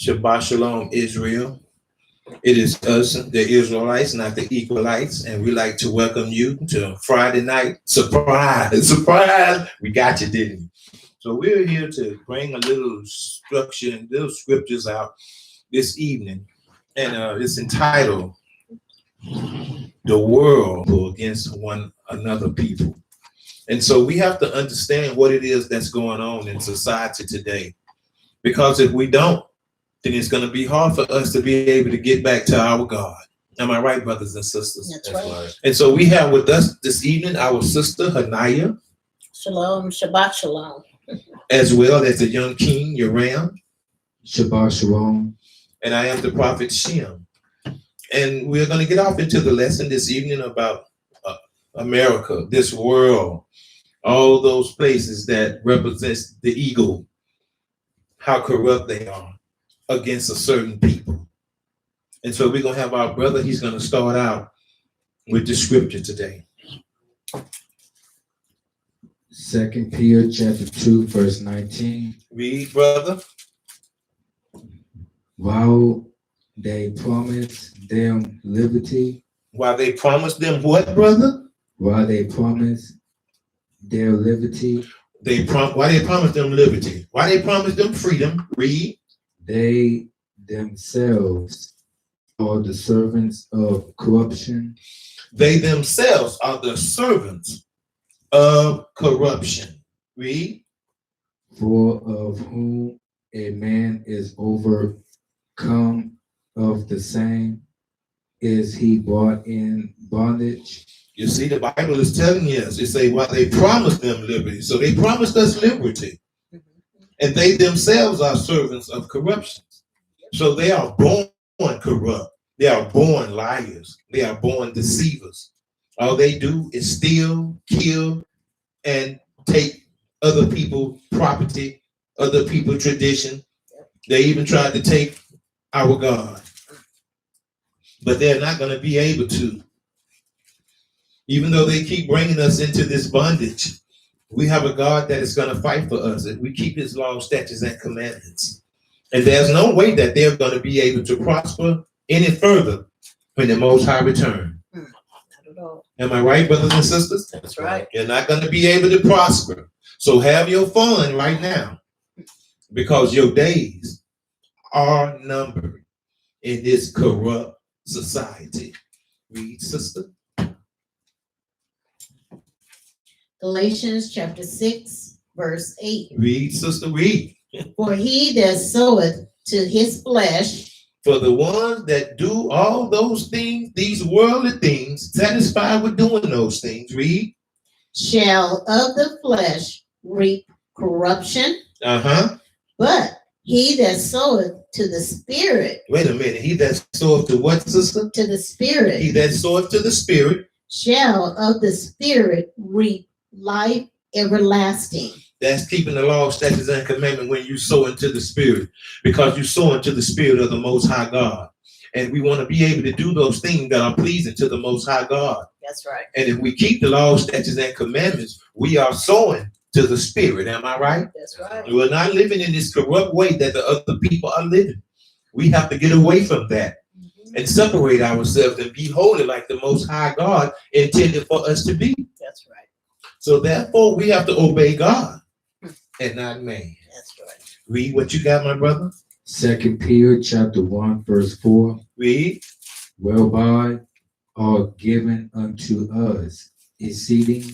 Shabbat Shalom, Israel. It is us, the Israelites, not the Equalites, and we like to welcome you to Friday night surprise. Surprise! We got you, didn't we? So we're here to bring a little structure and little scriptures out this evening, and it's entitled "The World Against One Another People." And so we have to understand what it is that's going on in society today, because if we don't, then it's going to be hard for us to be able to get back to our God. Am I right, brothers and sisters? That's right. And so we have with us this evening our sister Hanaya, Shalom, Shabbat Shalom. as well as the young king Yoram, Shabbat Shalom. and I am the prophet Shem. And we're going to get off into the lesson this evening about America, this world, all those places that represents the ego, how corrupt they are against a certain people. And so we're going to have our brother, he's going to start out with the scripture today. 2 Peter chapter 2, verse 19. Read, brother. While they promise them liberty, While they promise them what, brother? while they promise their liberty, Why they promise them liberty? Why they promise them freedom? Read. they themselves are the servants of corruption, They themselves are the servants of corruption. Read. for of whom a man is overcome, of the same is he brought in bondage. You see, the Bible is telling us, it say, well, they promised them liberty. So they promised us liberty. And they themselves are servants of corruption. So they are born corrupt. They are born liars. They are born deceivers. All they do is steal, kill, and take other people's property, other people's tradition. They even tried to take our God. But they're not going to be able to. Even though they keep bringing us into this bondage, we have a God that is going to fight for us if we keep his law, statutes, and commandments. And there's no way that they're going to be able to prosper any further when the Most High return. Not at all. Am I right, brothers and sisters? That's right. You're not going to be able to prosper. So have your fun right now, because your days are numbered in this corrupt society. Read, sister. Galatians chapter 6, verse 8. Read, sister, read. For he that soweth to his flesh, For the ones that do all those things, these worldly things, satisfied with doing those things, read. shall of the flesh reap corruption, but he that soweth to the Spirit, Wait a minute. He that soweth to what, sister? to the Spirit, He that soweth to the Spirit. shall of the Spirit reap life everlasting. That's keeping the law, statutes, and commandment when you sow into the Spirit, because you sow into the Spirit of the Most High God. And we want to be able to do those things that are pleasing to the Most High God. That's right. And if we keep the law, statutes, and commandments, we are sowing to the Spirit. Am I right? That's right. We're not living in this corrupt way that the other people are living. We have to get away from that and separate ourselves and be holy like the Most High God intended for us to be. That's right. So therefore, we have to obey God and not man. That's right. Read what you got, my brother. 2 Peter chapter 1, verse 4. Read. Whereby are given unto us exceeding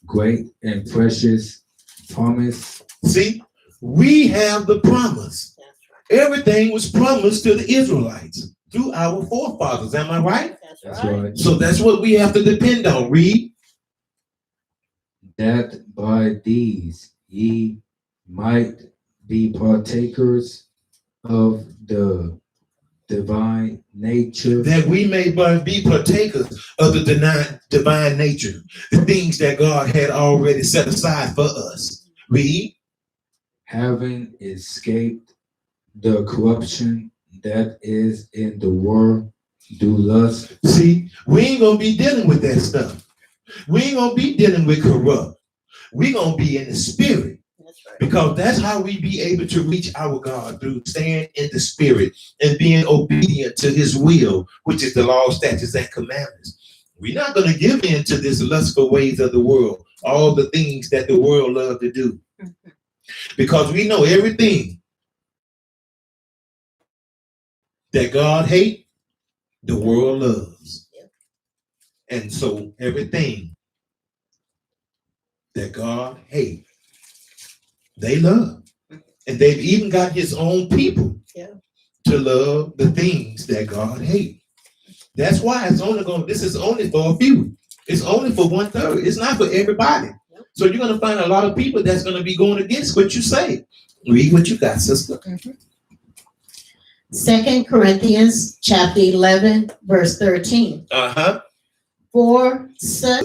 great and precious promise. See, we have the promise. That's right. Everything was promised to the Israelites through our forefathers. Am I right? That's That's right. right. So that's what we have to depend on. Read. That by these ye might be partakers of the divine nature, That we may be partakers of the divine nature, the things that God had already set aside for us. Read. having escaped the corruption that is in the world, do lust. See, we ain't going to be dealing with that stuff. We ain't going to be dealing with corrupt. We're going to be in the Spirit. That's right. Because that's how we be able to reach our God, through staying in the spirit and being obedient to his will, which is the law, statutes, and commandments. We're not going to give in to this lustful ways of the world, all the things that the world love to do. Because we know everything that God hates, the world loves. And so everything that God hates, they love. And they've even got his own people to love the things that God hates. That's why this is only for a few. It's only for 1/3. It's not for everybody. So you're going to find a lot of people that's going to be going against what you say. Read what you got, sister. 2 Corinthians chapter 11, verse 13. For such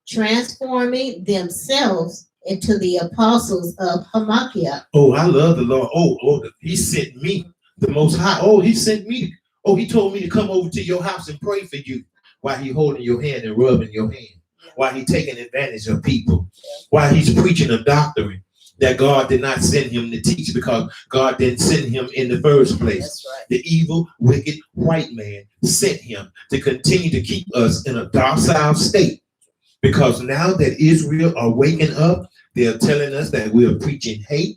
transforming themselves into the apostles of Hamakkiah. Oh, I love the Lord. He sent me, the Most High. Oh, he sent me. Oh, he told me to come over to your house and pray for you while he holding your hand and rubbing your hand, while he taking advantage of people, while he's preaching a doctrine that God did not send him to teach, because God didn't send him in the first place. That's right. The evil, wicked white man sent him to continue to keep us in a docile state. Because now that Israel are waking up, they're telling us that we are preaching hate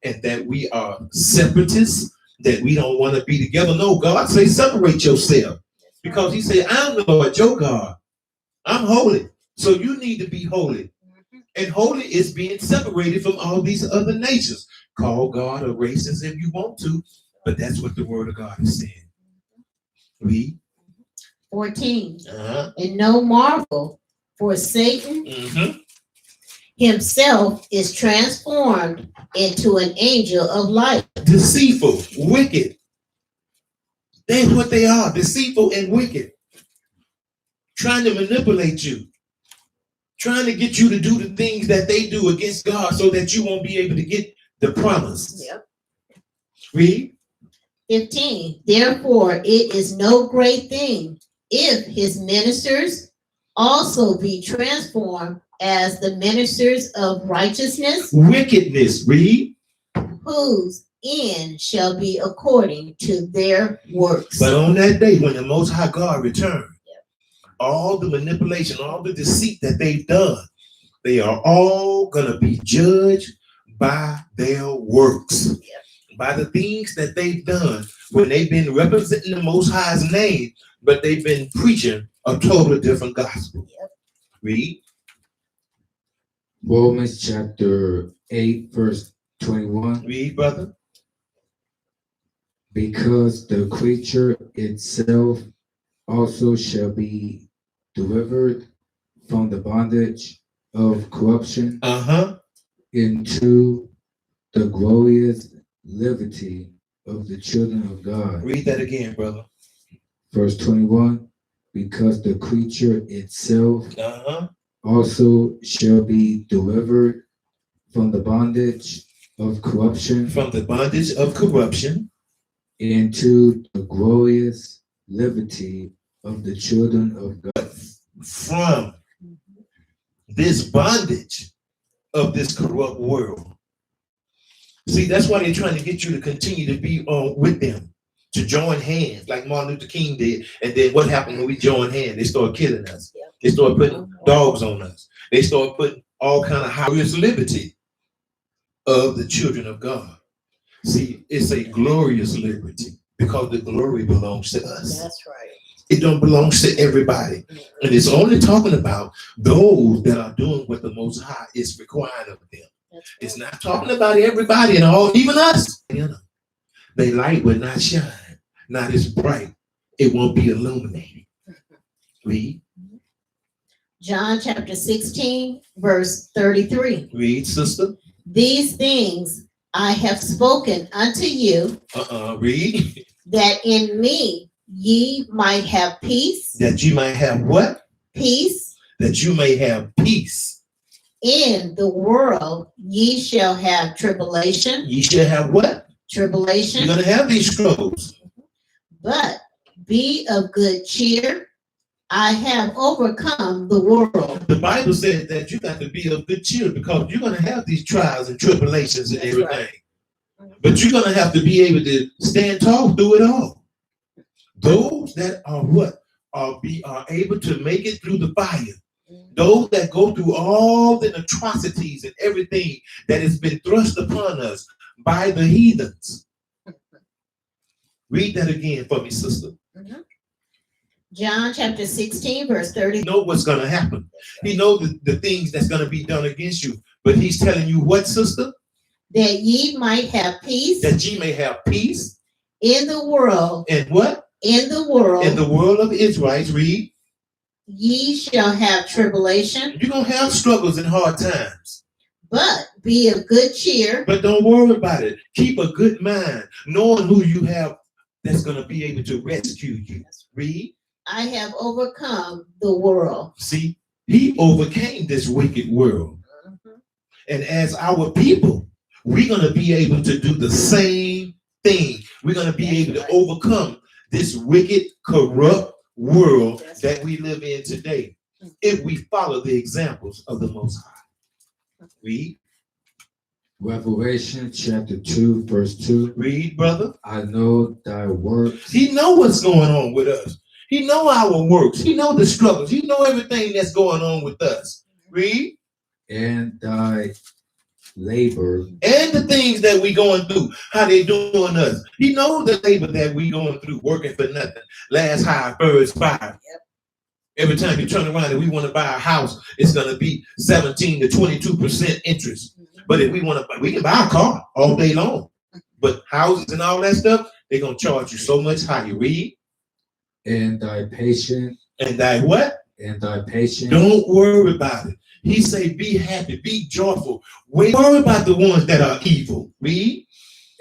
and that we are separatists, that we don't want to be together. No, God say separate yourself, because he said, I'm the Lord your God. I'm holy. So you need to be holy. And holy is being separated from all these other nations. Call God a racist if you want to, but that's what the word of God is saying. Read. 14. And no marvel, for Satan himself is transformed into an angel of light. Deceitful, wicked. That's what they are, deceitful and wicked. Trying to manipulate you. Trying to get you to do the things that they do against God so that you won't be able to get the promise. Read. 15. Therefore, it is no great thing if his ministers also be transformed as the ministers of righteousness. Wickedness. Read. Whose end shall be according to their works. But on that day, when the Most High God returns, all the manipulation, all the deceit that they've done, they are all going to be judged by their works, by the things that they've done when they've been representing the Most High's name, but they've been preaching a totally different gospel. Read. Romans chapter 8, verse 21. Read, brother. Because the creature itself also shall be delivered from the bondage of corruption into the glorious liberty of the children of God. Read that again, brother. Verse 21. Because the creature itself also shall be delivered from the bondage of corruption. From the bondage of corruption. Into the glorious liberty of the children of God. From this bondage of this corrupt world. See, that's why they're trying to get you to continue to be with them, to join hands like Martin Luther King did. And then what happened when we join hands? They start killing us. They start putting dogs on us. They start putting all kind of highest liberty of the children of God. See, it's a glorious liberty because the glory belongs to us. That's right. It don't belong to everybody. And it's only talking about those that are doing what the Most High is requiring of them. It's not talking about everybody and all, even us. You know, their light will not shine, not as bright. It won't be illuminated. Read. John chapter 16, verse 33. Read, sister. These things I have spoken unto you. Read. That in me ye might have peace. That you might have what? Peace. That you may have peace. In the world ye shall have tribulation. Ye shall have what? Tribulation. You're going to have these struggles. But be of good cheer. I have overcome the world. The Bible says that you got to be of good cheer because you're going to have these trials and tribulations and That's everything. right. But you're going to have to be able to stand tall through it all. Those that are what? Are able to make it through the fire. Those that go through all the atrocities and everything that has been thrust upon us by the heathens. Read that again for me, sister. John chapter 16, verse 30. He knows what's going to happen. He knows the things that's going to be done against you. But he's telling you what, sister? That ye might have peace. That ye may have peace. In the world. And what? In the world. In the world of Israelites, read. Ye shall have tribulation. You're going to have struggles and hard times. But be of good cheer. But don't worry about it. Keep a good mind, knowing who you have that's going to be able to rescue you. Read. I have overcome the world. See, he overcame this wicked world. And as our people, we're going to be able to do the same thing. We're going to be able to overcome this wicked, corrupt world that we live in today if we follow the examples of the Most High. Read. Revelation chapter 2, verse 2. Read, brother. I know thy works. He know what's going on with us. He know our works. He know the struggles. He know everything that's going on with us. Read. And thy labor. And the things that we going through, how they doing us. He knows the labor that we going through, working for nothing. Last hire, first fire. Every time you turn around and we want to buy a house, it's going to be 17 to 22% interest. But if we want to buy, we can buy a car all day long. But houses and all that stuff, they're going to charge you so much higher. Read. And thy patience. And thy what? And thy patience. Don't worry about it. He say, be happy, be joyful. Wait, worry about the ones that are evil. Read.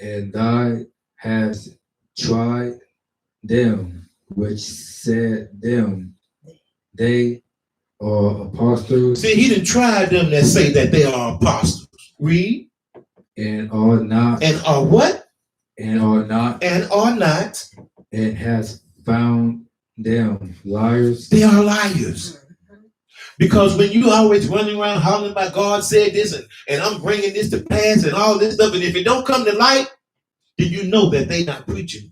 And thy hast tried them which said them, they are apostles. See, he didn't try them that say that they are apostles. Read. And are not. And are what? And are not. And are not. And has found them liars. They are liars. Because when you always running around hollering about God said this and I'm bringing this to pass and all this stuff, and if it don't come to light, then you know that they not preaching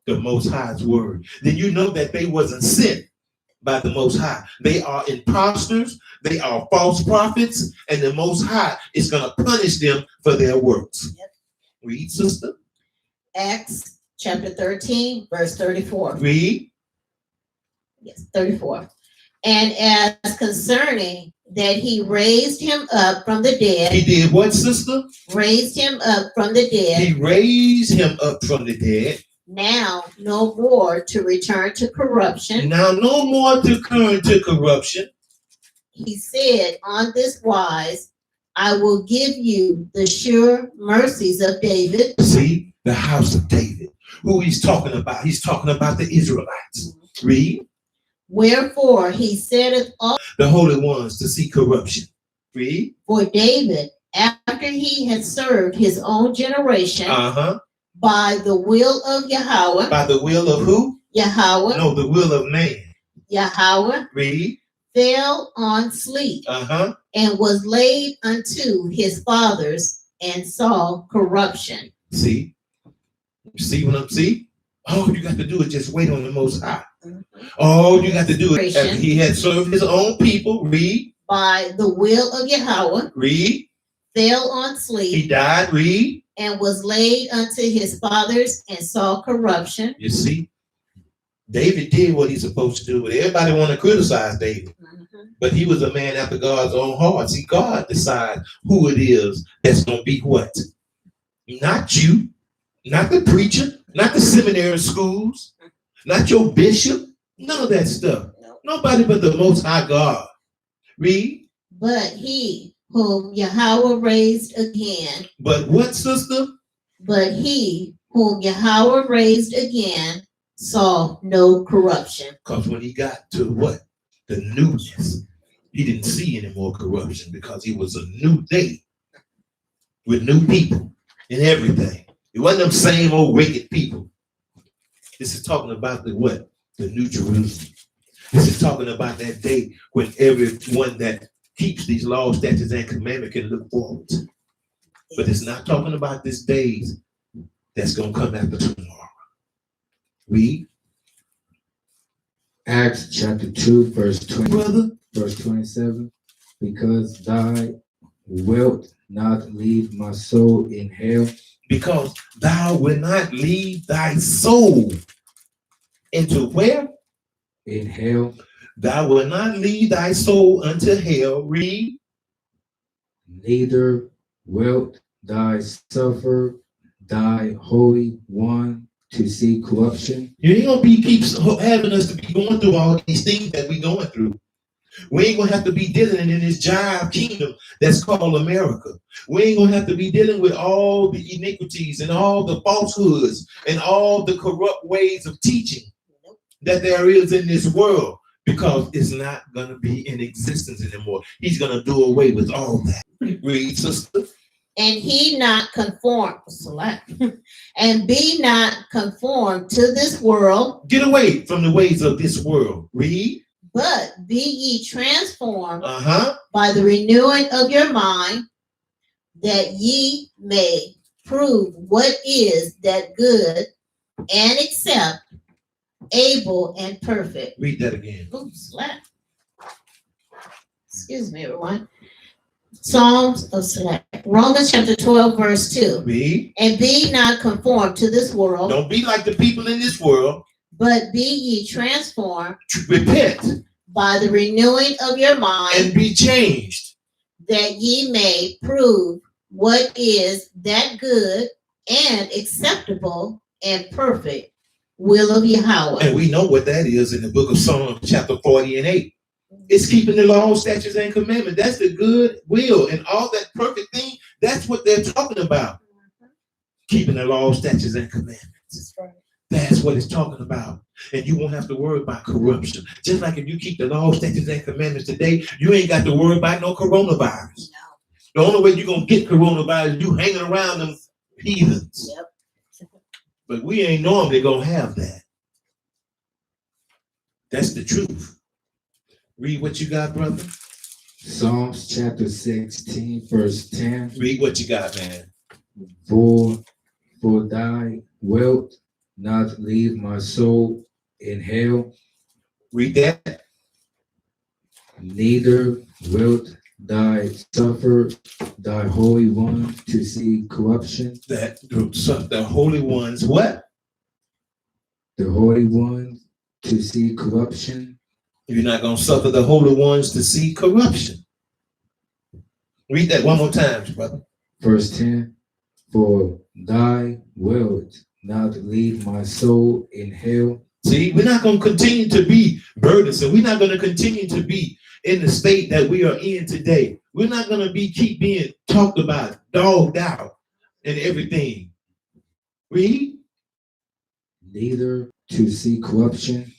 the Most High's word. Then you know that they wasn't sent by the Most High. They are imposters. They are false prophets, and the Most High is going to punish them for their works. Read, sister. Acts chapter 13, verse 34. Read. Yes, 34. And as concerning that he raised him up from the dead. He did what, sister? Raised him up from the dead. He raised him up from the dead. Now no more to return to corruption. Now no more to return to corruption. He said on this wise, I will give you the sure mercies of David. See, the house of David. Who he's talking about? He's talking about the Israelites. Read. Wherefore he saith all the holy ones to see corruption. Read. For David, after he had served his own generation, by the will of Yahweh. By the will of who? Yahweh. No, the will of man. Yahweh. Read. Fell on sleep. And was laid unto his fathers and saw corruption. See? See what I'm seeing? All you got to do is just wait on the Most High. All you got to do is, after he had served his own people, read. By the will of Yahweh. Read. Fell on sleep. He died, read. And was laid unto his fathers and saw corruption. You see? David did what he's supposed to do. Everybody want to criticize David. But he was a man after God's own heart. See, God decides who it is that's going to be what. Not you. Not the preacher. Not the seminary schools. Not your bishop. None of that stuff. Nobody but the Most High God. Read. But he whom Yahweh raised again. But what, sister? But he whom Yahweh raised again saw no corruption. Because when he got to what? The newness. He didn't see any more corruption because he was a new day with new people and everything. It wasn't them same old wicked people. This is talking about the what? The New Jerusalem. This is talking about that day when everyone that keeps these laws, statutes, and commandments can look forward to. But it's not talking about this days that's going to come after tomorrow. Read. Acts chapter 2, verse 20, Brother. verse 27. Because thy wilt not leave my soul in hell. Because thou will not leave thy soul into where? In hell. Thou will not lead thy soul unto hell. Read. Neither wilt thou suffer thy Holy One to see corruption. You ain't gonna keep having us to be going through all these things that we going through. We ain't gonna have to be dealing in this jive kingdom that's called America. We ain't gonna have to be dealing with all the iniquities and all the falsehoods and all the corrupt ways of teaching that there is in this world, because it's not gonna be in existence anymore. He's gonna do away with all that. Read, sister. And he not conform, and be not conformed to this world. Get away from the ways of this world. Read. But be ye transformed Uh-huh. by the renewing of your mind, that ye may prove what is that good and accept, able and perfect. Read that again. Oops, slap. Excuse me, everyone. Psalms of Select. Romans chapter 12, verse 2. Read. And be not conformed to this world. Don't be like the people in this world. But be ye transformed. Repent. By the renewing of your mind. And be changed. That ye may prove what is that good and acceptable and perfect will of Yahweh. And we know what that is in the book of Psalms chapter 40 and 8. It's keeping the law, statutes, and commandments. That's the good will and all that perfect thing. That's what they're talking about. Keeping the law, statutes, and commandments. That's what it's talking about. And you won't have to worry about corruption. Just like if you keep the law, statutes, and commandments today, you ain't got to worry about no coronavirus. The only way you're going to get coronavirus is you hanging around them heathens. But we ain't normally going to have that. That's the truth. Read what you got, brother. Psalms chapter 16, verse 10. Read what you got, man. For thy wilt not leave my soul in hell. Read that. Neither wilt thou suffer thy Holy One to see corruption. That the Holy Ones, what? The Holy One to see corruption. You're not going to suffer the Holy Ones to see corruption. Read that one more time, brother. Verse 10. For thy wilt not leave my soul in hell. See, we're not going to continue to be burdensome. We're not going to continue to be in the state that we are in today. We're not going to keep being talked about, dogged out, and everything. Read. Neither to see corruption.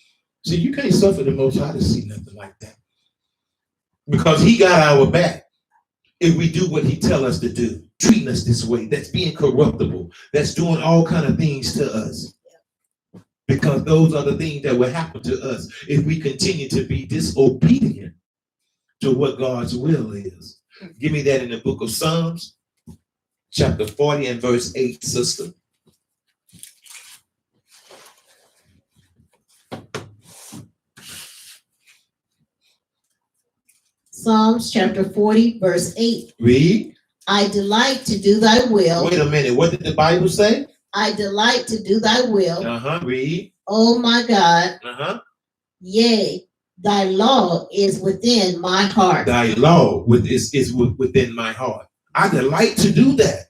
See, you can't suffer the Most High to see nothing like that. Because he got our back if we do what he tell us to do. Treating us this way, that's being corruptible, that's doing all kind of things to us. Because those are the things that will happen to us if we continue to be disobedient to what God's will is. Give me that in the book of Psalms, chapter 40 and verse 8, sister. Psalms chapter 40, verse 8. Read. I delight to do thy will. Wait a minute. What did the Bible say? I delight to do thy will. Read. Oh my God. Yea, thy law is within my heart. Thy law is within my heart. I delight to do that.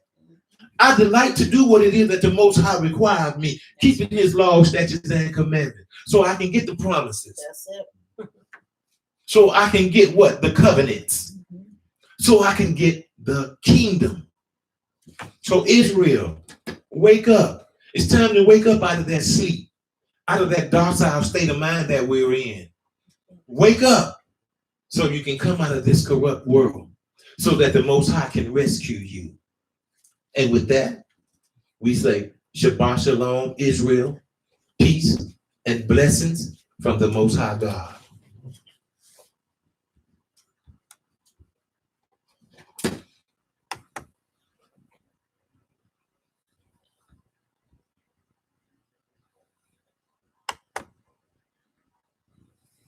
I delight to do what it is that the Most High required me, keeping his law, statutes, and commandments, so I can get the promises. That's it. So I can get what? The covenants. So I can get the kingdom. So Israel, wake up. It's time to wake up out of that sleep, out of that docile state of mind that we're in. Wake up so you can come out of this corrupt world, so that the Most High can rescue you. And with that, we say, Shabbat Shalom, Israel, peace and blessings from the Most High God.